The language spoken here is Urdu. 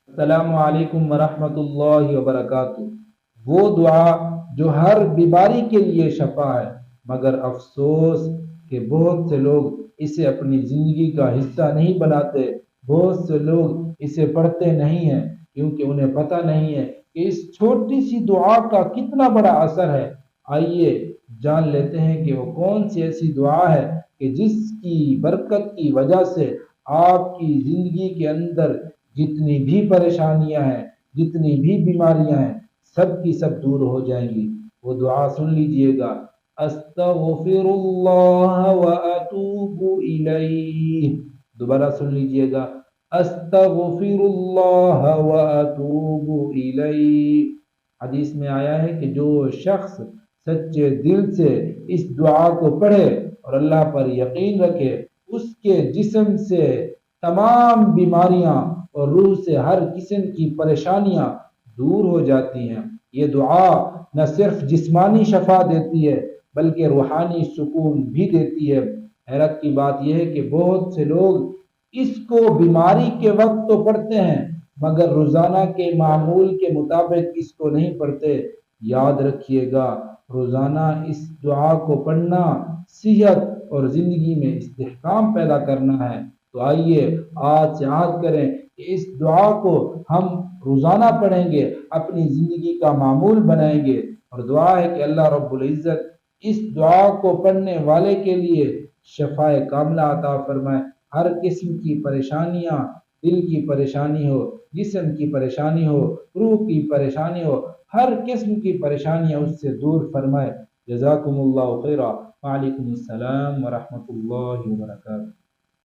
السلام علیکم ورحمۃ اللہ وبرکاتہ۔ وہ دعا جو ہر بیماری کے لیے شفا ہے، مگر افسوس کہ بہت سے لوگ اسے اپنی زندگی کا حصہ نہیں بناتے، بہت سے لوگ اسے پڑھتے نہیں ہیں، کیونکہ انہیں پتہ نہیں ہے کہ اس چھوٹی سی دعا کا کتنا بڑا اثر ہے۔ آئیے جان لیتے ہیں کہ وہ کون سی ایسی دعا ہے کہ جس کی برکت کی وجہ سے آپ کی زندگی کے اندر جتنی بھی پریشانیاں ہیں، جتنی بھی بیماریاں ہیں، سب کی سب دور ہو جائیں گی۔ وہ دعا سن لیجئے گا: استغفر اللہ واتوب الیہ۔ دوبارہ سن لیجئے گا: استغفر اللہ واتوب الیہ۔ حدیث میں آیا ہے کہ جو شخص سچے دل سے اس دعا کو پڑھے اور اللہ پر یقین رکھے، اس کے جسم سے تمام بیماریاں اور روح سے ہر قسم کی پریشانیاں دور ہو جاتی ہیں۔ یہ دعا نہ صرف جسمانی شفا دیتی ہے بلکہ روحانی سکون بھی دیتی ہے۔ حیرت کی بات یہ ہے کہ بہت سے لوگ اس کو بیماری کے وقت تو پڑھتے ہیں مگر روزانہ کے معمول کے مطابق اس کو نہیں پڑھتے۔ یاد رکھیے گا، روزانہ اس دعا کو پڑھنا صحت اور زندگی میں استحکام پیدا کرنا ہے۔ تو آئیے آج سے عہد کریں کہ اس دعا کو ہم روزانہ پڑھیں گے، اپنی زندگی کا معمول بنائیں گے، اور دعا ہے کہ اللہ رب العزت اس دعا کو پڑھنے والے کے لیے شفائے کاملہ عطا فرمائے۔ ہر قسم کی پریشانیاں، دل کی پریشانی ہو، جسم کی پریشانی ہو، روح کی پریشانی ہو، ہر قسم کی پریشانیاں اس سے دور فرمائے۔ جزاکم اللہ خیرہ۔ وعلیکم السلام ورحمۃ اللہ وبرکاتہ۔